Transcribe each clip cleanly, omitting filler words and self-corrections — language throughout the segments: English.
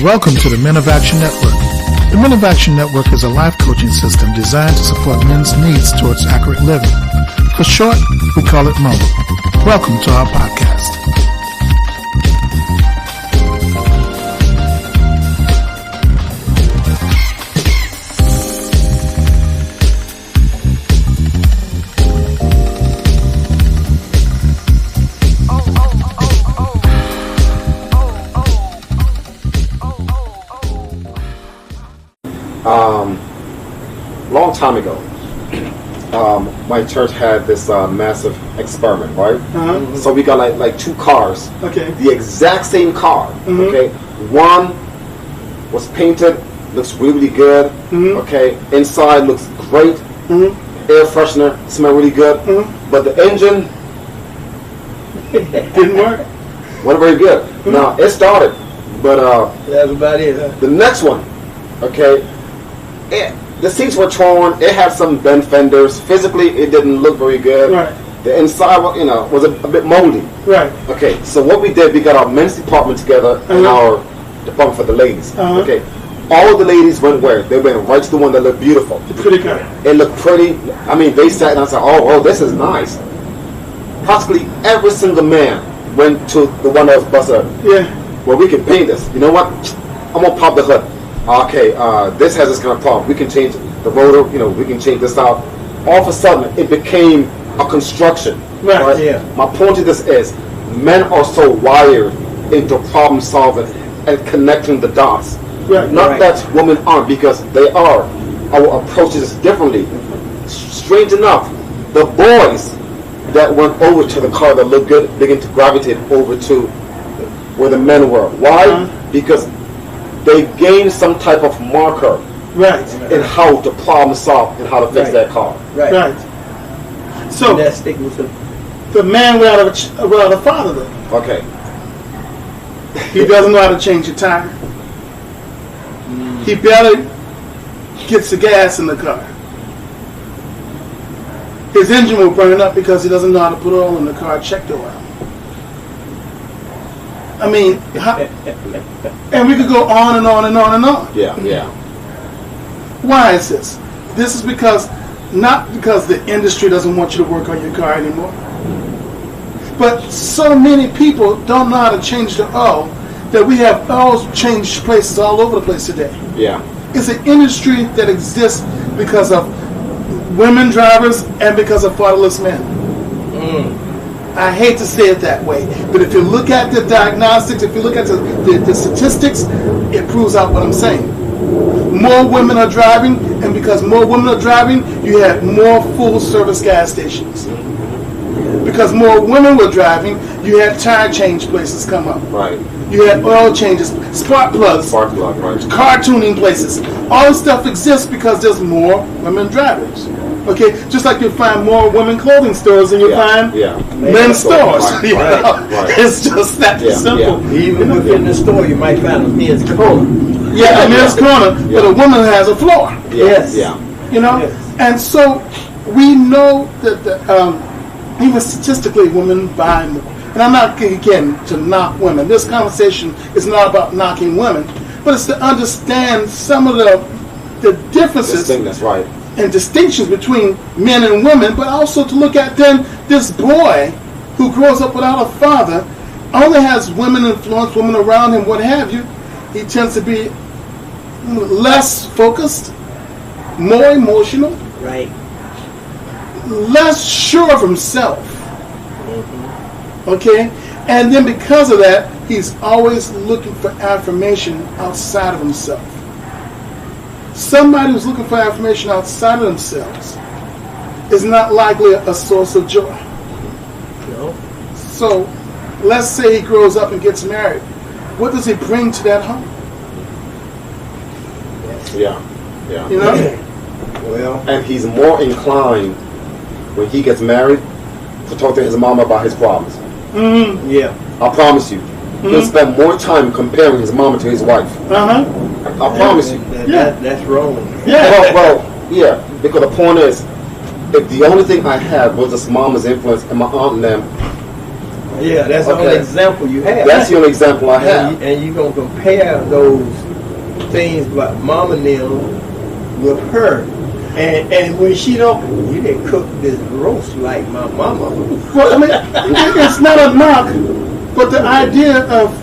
Welcome to the Men of Action Network. The Men of Action Network is a life coaching system designed to support men's needs towards accurate living. For short, we call it MOAN. Welcome to our podcast. Long time ago, my church had this massive experiment, right? Uh-huh. So we got like two cars, Okay. the exact same car. Mm-hmm. Okay, one was painted, looks really good. Mm-hmm. Okay, inside looks great. Mm-hmm. Air freshener, smell really good. Mm-hmm. But the engine Didn't work? wasn't very good. Mm-hmm. Now it started, but That's about it, huh? the next one, okay, the seats were torn. It had some bent fenders. Physically, it didn't look very good. Right. The inside, was a bit moldy. Right. Okay, so what we did, we got our men's department together and our department for the ladies. Uh-huh. Okay, all the ladies went where? They went right to the one that looked beautiful. The pretty car. It looked pretty. I mean, they sat down and said, oh, this is nice. Practically every single man went to the one that was busted. Yeah. Well, we can paint this. You know what? I'm going to pop the hood. Okay, this has this kind of problem. We can change the rotor, we can change this out. All of a sudden, it became a construction. Right, yeah. My point to this is, men are so wired into problem solving and connecting the dots. Right. Not Right. that women aren't, because they are. Our approach is differently. Strange enough, the boys that went over to the car that looked good begin to gravitate over to where the men were. Why? Uh-huh. Because they gained some type of marker Right. in how to problem solve and how to fix Right. that car. Right. Right. So That stick with the the man without a father, though, Okay. he doesn't know how to change a tire. He barely gets the gas in the car. His engine will burn up because he doesn't know how to put oil in the car, check the oil. I mean, and we could go on and on and on and on. Yeah, yeah. Why is this? This is not because the industry doesn't want you to work on your car anymore, but so many people don't know how to change the oil that we have oil change places all over the place today. Yeah. It's an industry that exists because of women drivers and because of fatherless men. I hate to say it that way, but if you look at the diagnostics, if you look at the statistics, it proves out what I'm saying. More women are driving, and because more women are driving, you have more full-service gas stations. Because more women were driving, you had tire change places come up. Right. You had oil changes, spark plugs, Spark plug, right. car tuning places. All this stuff exists because there's more women drivers. Okay, just like you find more women clothing stores than you find men's stores. Right, You know? right. It's just that simple. even within the store, you might find a men's corner. Yeah, a men's corner, but a woman has a floor. Yes. Yeah. You know, Yes. and so we know that even statistically, women buy more. And I'm not again to knock women. This conversation is not about knocking women, but it's to understand some of the differences. This thing, that's right. And distinctions between men and women, but also to look at then this boy who grows up without a father, only has women influence, women around him, what have you. He tends to be less focused, more emotional, Right. less sure of himself. Okay? And then because of that, he's always looking for affirmation outside of himself. Somebody who's looking for affirmation outside of themselves is not likely a source of joy. No. So, let's say he grows up and gets married. What does he bring to that home? Yeah. Yeah. You know? Well, And he's more inclined when he gets married to talk to his mom about his problems. Mm-hmm. yeah. I promise you. He'll spend more time comparing his mama to his wife. Uh-huh. I promise you. That's wrong. Yeah. Well, yeah. Because the point is, if the only thing I had was this mama's influence and my aunt and them, Yeah, that's the only example you have. That's the only example I have. And you're going to compare those things about mama and them with her. And when she don't, you didn't cook this roast like my mama. Well, I mean, it's not a knock, but the idea of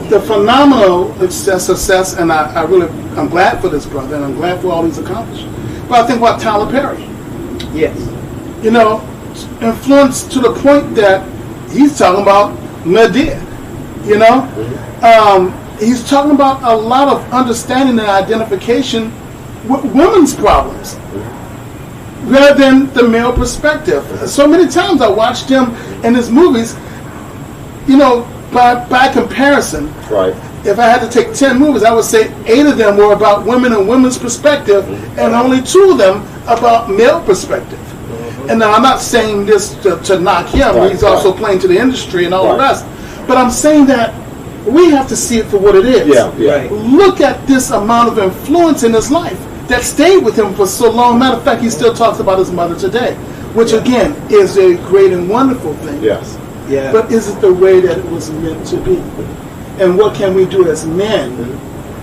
the phenomenal success, and I'm glad for this brother, and I'm glad for all he's accomplished. But I think about Tyler Perry. Yes. You know, influence to the point that he's talking about Nadir. You know, he's talking about a lot of understanding and identification with women's problems rather than the male perspective. So many times I watched him in his movies, you know, by comparison. Right. If I had to take 10 movies, I would say 8 of them were about women and women's perspective, and only 2 of them about male perspective. And now I'm not saying this to knock him. Right, he's also playing to the industry and all the Right. rest. But I'm saying that we have to see it for what it is. Yeah, yeah. Right. Look at this amount of influence in his life that stayed with him for so long. Matter of fact, he still talks about his mother today, which again is a great and wonderful thing. Yes. Yeah. But is it the way that it was meant to be? And what can we do as men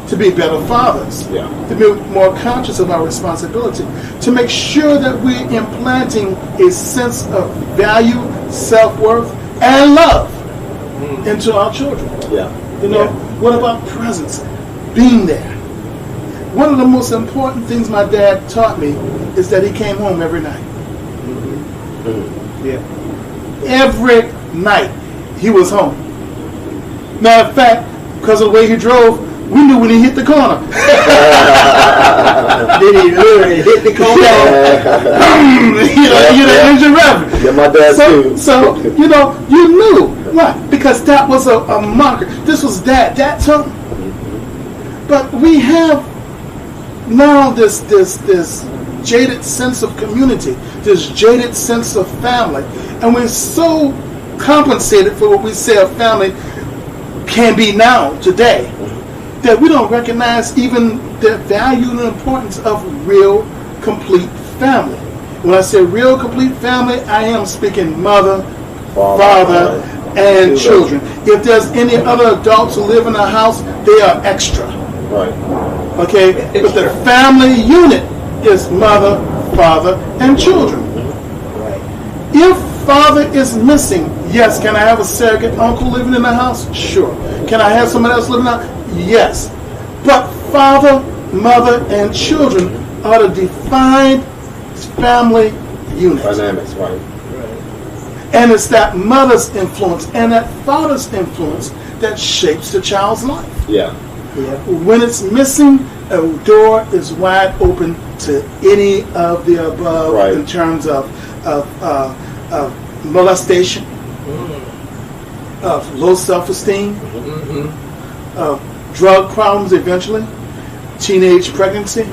to be better fathers? Yeah. To be more conscious of our responsibility, to make sure that we're implanting a sense of value, self-worth, and love into our children. Yeah. You know, what about presence? Being there. One of the most important things my dad taught me is that he came home every night. Yeah. Every night he was home. Matter of fact, because of the way he drove, we knew when he hit the corner. Did he literally hit the corner? you know, engine revving. Yeah, my dad too. So, you know, you knew. Why? Because that was a marker. This was Dad. Dad told him. But we have now this jaded sense of community, this jaded sense of family. And we're so compensated for what we say a family can be now, today, that we don't recognize even the value and importance of real, complete family. When I say real, complete family, I am speaking mother, father, and children. If there's any other adults who live in the house, they are extra. Right. Okay? But the family unit is mother, father, and children. Right. If father is missing, yes, can I have a surrogate uncle living in the house? Sure. Can I have someone else living in the house? Yes. But father, mother, and children are the defined family unit. Dynamics, right. And it's that mother's influence and that father's influence that shapes the child's life. Yeah. Yeah. When it's missing, a door is wide open to any of the above Right. in terms of molestation, of low self-esteem, of drug problems eventually, teenage pregnancy,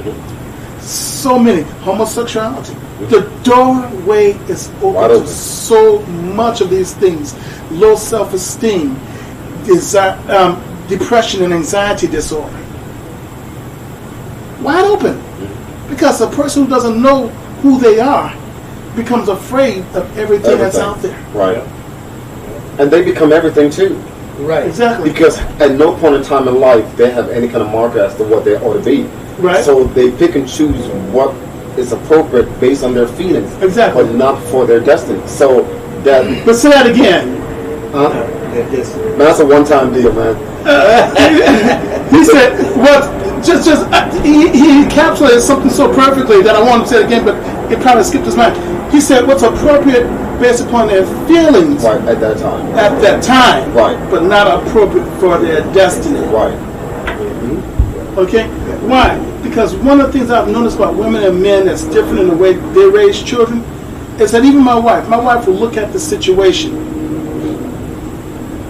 so many, homosexuality. The doorway is Wide open to open. so much of these things. Low self-esteem, depression and anxiety disorder. Wide open. Because a person who doesn't know who they are becomes afraid of everything that's out there. Right. And they become everything too. Right. Exactly. Because at no point in time in life they have any kind of marker as to what they ought to be. Right. So they pick and choose what is appropriate based on their feelings. Exactly. But not for their destiny. So that But say that again. man, that's a one-time deal, man. He said, "Well, he encapsulated something so perfectly that I wanted to say it again, but it probably skipped his mind. He said, what's appropriate based upon their feelings Right, at that time. at that time, Right. but not appropriate for their destiny." Right. Okay? Why? Because one of the things I've noticed about women and men that's different in the way they raise children is that even my wife will look at the situation.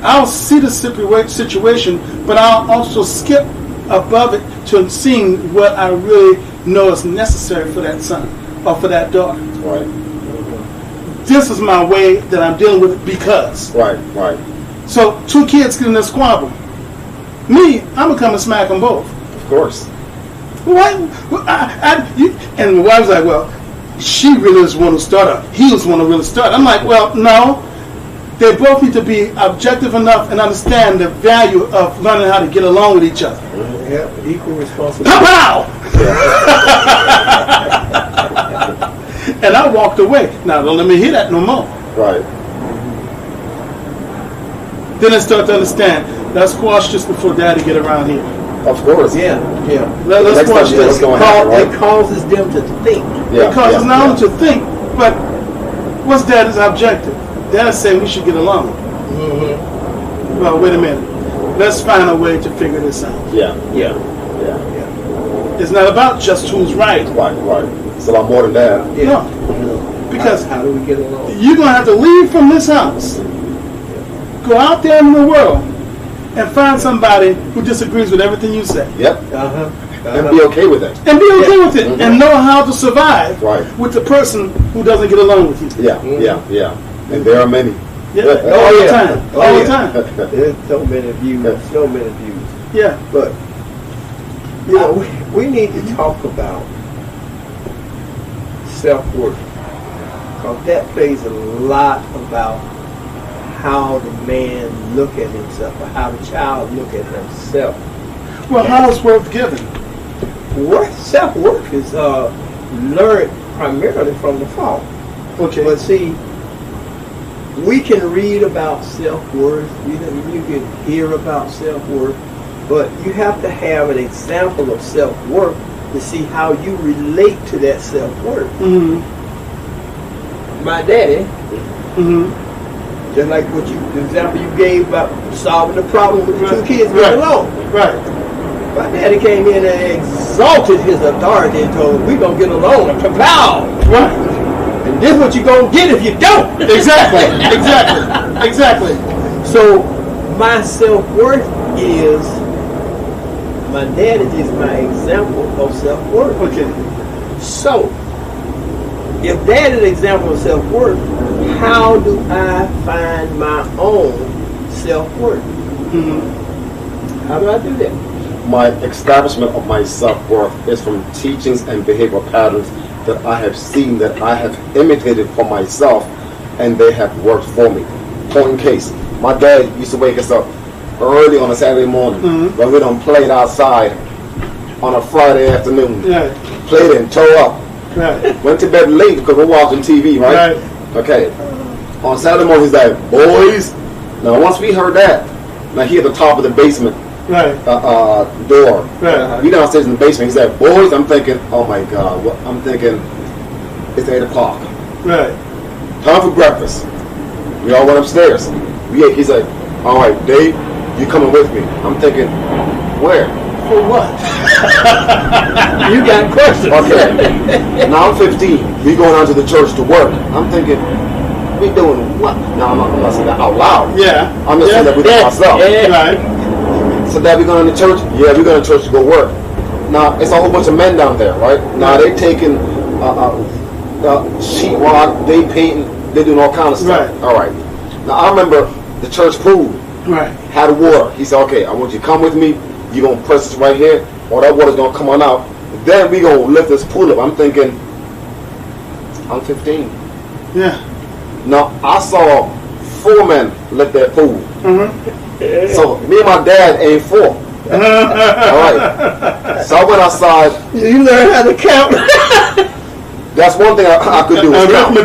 I'll see the situation, but I'll also skip above it to seeing what I really know is necessary for that son or for that daughter. Right. This is my way that I'm dealing with it because. Right. Right. So 2 kids get in a squabble. Me, I'm going to come and smack them both. Of course. What? And my wife's like, well, she really is the one who started. He was the one who really started. I'm like, well, no. they both need to be objective enough and understand the value of learning how to get along with each other. Yeah, equal responsibility. Pow! And I walked away. Now, don't let me hear that no more. Right. Then I start to understand. Let's squash this before Daddy get around here. Of course. Yeah. Let's Next squash time this. what's going to happen, right? It causes them to think. Yeah, It causes not only yeah. to think, but what's Daddy's objective? Daddy's saying we should get along. Mm-hmm. Well, wait a minute. Let's find a way to figure this out. Yeah. Yeah. It's not about just who's right. Right. It's a lot more than that. Yeah. No. Because how do we get along? you're going to have to leave from this house, go out there in the world, and find somebody who disagrees with everything you say. Yep. And be okay with it. And be okay with it. Mhm. And know how to survive Right. with the person who doesn't get along with you. Yeah. And there are many. Yeah. Oh, All the yeah. time. Oh, All the yeah. time. There's so many views. Yeah. But we need to talk about self-worth, because that plays a lot about how the man look at himself, or how the child look at himself. Well, how's worth given? Self-worth is learned primarily from the fall. Okay. But see, we can read about self-worth, you can hear about self-worth, but you have to have an example of self-worth to see how you relate to that self-worth. Mm-hmm. My daddy, Mm-hmm. just like the example you gave about solving the problem with the two kids getting along. Right. My daddy came in and exalted his authority and told him, we're going to get along and kapow. Right. And this is what you're going to get if you don't. Exactly. So my self-worth is, my daddy is my example of self-worth. Okay. So, if that is an example of self-worth, how do I find my own self-worth? Mm-hmm. How do I do that? My establishment of my self-worth is from teachings and behavioral patterns that I have seen, that I have imitated for myself, and they have worked for me. Point in case, my dad used to wake us up early on a Saturday morning, but we done played outside on a Friday afternoon. Right. Played and tore up. Right. Went to bed late because we're watching TV, right? Okay. On Saturday morning, he's like, boys. Now, once we heard that, now he at the top of the basement Right. door. Right. We downstairs in the basement. He said, boys, I'm thinking, oh my God. I'm thinking, it's 8 o'clock. Right. Time for breakfast. We all went upstairs. We ate. He's like, all right, Dave, you coming with me? I'm thinking, where? For what? You got questions. Okay. Now I'm 15. We going out to the church to work. I'm thinking, we doing what? Now I'm not saying that out loud. Yeah. I'm just saying that we doing myself. Right. So Dad, we going to church? Yeah, we going to church to go work. Now it's a whole bunch of men down there, right? Now they taking sheetrock, they painting, they doing all kind of stuff. Right. All right. Now I remember the church pool Right. had water. He said, okay, I want you to come with me. You gonna press this right here, or that water's gonna come on out. Then we gonna lift this pool up. I'm thinking, I'm 15. Yeah. Now I saw 4 men lift that pool. Mm-hmm. So me and my dad ain't 4. All right. So I went outside. You learn how to count. That's one thing I could do. Is count.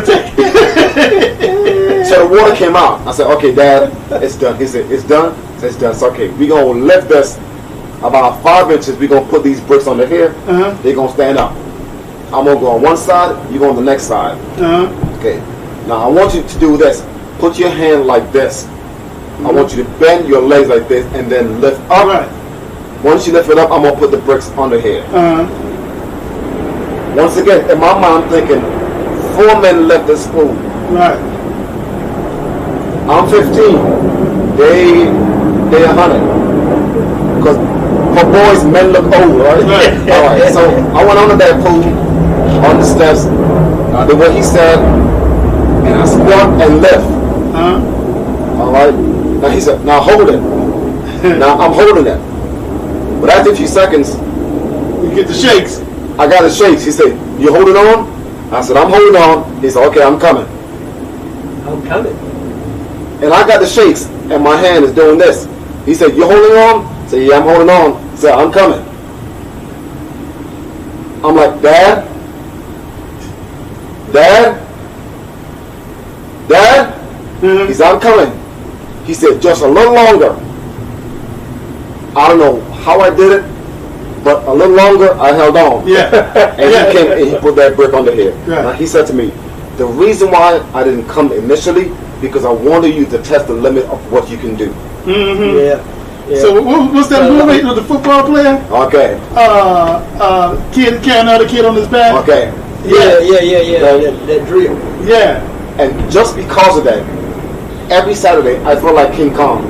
So the water came out. I said, okay, Dad, it's done. He said, it's done? I said, it's done. So, okay, we're going to lift this about 5 inches. We're going to put these bricks under here. They're going to stand up. I'm going to go on one side. You go on the next side. Okay. Now, I want you to do this. Put your hand like this. I want you to bend your legs like this and then lift up. Right. Once you lift it up, I'm going to put the bricks under here. Once again, in my mind, I'm thinking, 4 men lift this pool. Right. I'm 15. They 100. Because for boys, men look old, right? Right. All right. So I went under that pool, on the steps, did what he said, and I squat and lift. All right. Now he said, now hold it. Now I'm holding it. But after a few seconds, You get the shakes. I got the shakes. He said, you holding on? I said, I'm holding on. He said, okay, I'm coming. I'm coming. and I got the shakes, and my hand is doing this. He said, "You holding on?" I said, "Yeah, I'm holding on." He said, "I'm coming." I'm like, Dad? He said, "I'm coming." He said, "Just a little longer." I don't know how I did it, but a little longer, I held on. Yeah. And he came and he put that brick under here. Right. Now, he said to me, "The reason why I didn't come initially, because I wanted you to test the limit of what you can do." Mm-hmm. Yeah. So what's that movie with the football player? Okay. Kid carrying another kid on his back. Okay. Yeah. That drill. Yeah. And just because of that, every Saturday I felt like King Kong.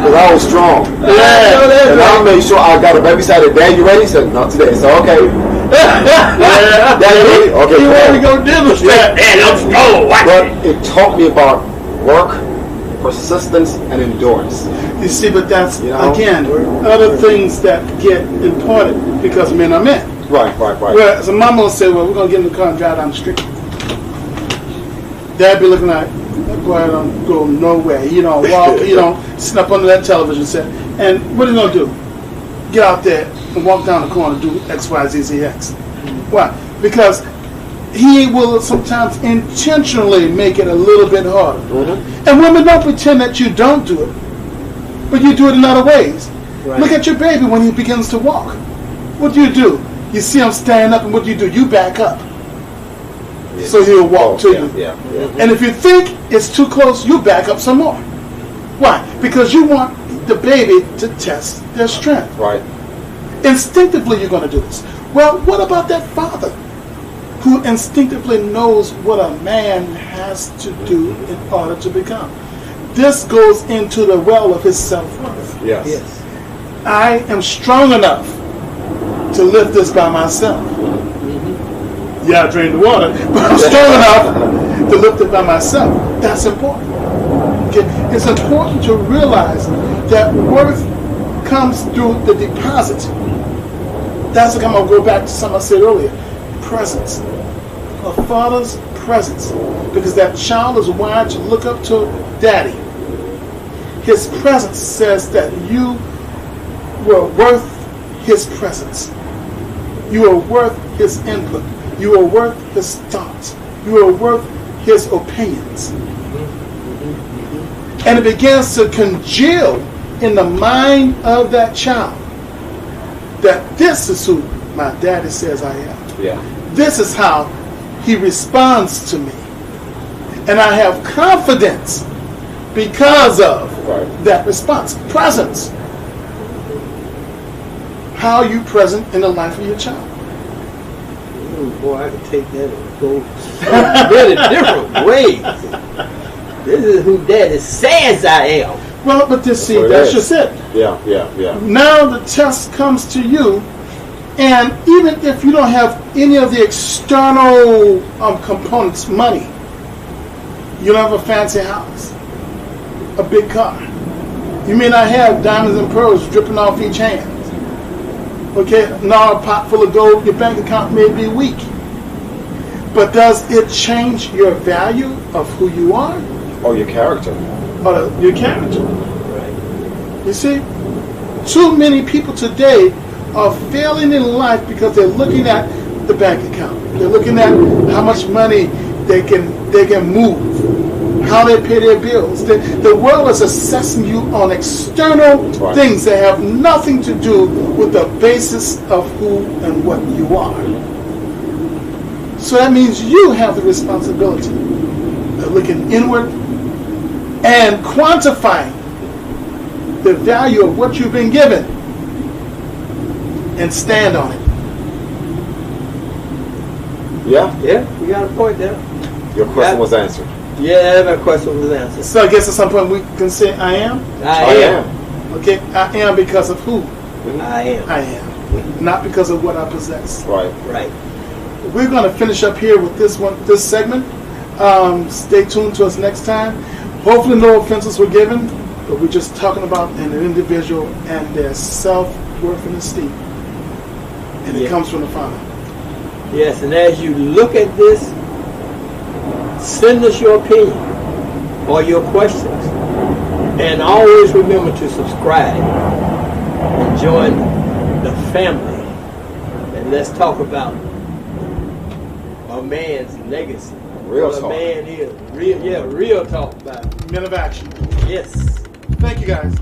Because I was strong. Yeah. And I made sure I got up every Saturday. "Dad, you ready?" He said, "Not today." So okay. Dad, you ready? Okay. You ready to go demonstrate? Man, I'm strong. But it taught me about work, persistence, and endurance. You see, but that's, You know? again, other things that get important because men are men. Right. Whereas a mama will say, "Well, we're going to get in the car and drive down the street." Dad be looking like, "That boy don't go nowhere." Walk, sit up under that television set. And what are you going to do? Get out there and walk down the corner and do X, Y, Z, Z, X. Why? Because he will sometimes intentionally make it a little bit harder. Mm-hmm. And women, don't pretend that you don't do it, but you do it in other ways. Right. Look at your baby when he begins to walk. What do? You see him standing up, and what do? You back up. Yeah. So he'll walk to you. Yeah. And if you think it's too close, you back up some more. Why? Because you want the baby to test their strength. Right. Instinctively, you're going to do this. Well, what about that father who instinctively knows what a man has to do in order to become? This goes into the well of his self-worth. Yes. I am strong enough to lift this by myself. Yeah, I drained the water, but I'm strong enough to lift it by myself. That's important. Okay? It's important to realize that worth comes through the deposit. That's what I'm going to go back to something I said earlier. Presence. A father's presence. Because that child is wired to look up to daddy. His presence says that you were worth his presence. You are worth his input. You are worth his thoughts. You are worth his opinions. And it begins to congeal in the mind of that child that this is who my daddy says I am. Yeah. This is how he responds to me. And I have confidence because of that response. Presence. How are you present in the life of your child? Boy, I can take that and go so many different ways. This is who daddy says I am. Well, but that's just it. Yeah. Now the test comes to you, and even if you don't have any of the external components, money, you don't have a fancy house, a big car. You may not have diamonds and pearls dripping off each hand. Okay, now a pot full of gold, your bank account may be weak. But does it change your value of who you are? Or your character. Or your character. Right. You see, too many people today are failing in life because they're looking at the bank account. They're looking at how much money they can move, how they pay their bills. The world is assessing you on external things that have nothing to do with the basis of who and what you are. So that means you have the responsibility of looking inward and quantifying the value of what you've been given and stand on it. Yeah, we got a point there. your question was answered. Yeah, my question was answered. So I guess at some point we can say I am. I am. Okay, I am because of who I am. I am, not because of what I possess. Right. We're going to finish up here with this segment. Stay tuned to us next time. Hopefully no offenses were given, but we're just talking about an individual and their self-worth and esteem. And it comes from the Father. Yes, and as you look at this, Send us your opinion or your questions. And always remember to subscribe and join the family. And let's talk about a man's legacy. Real what talk. A man is. Real talk about it. Men of action. Yes. Thank you, guys.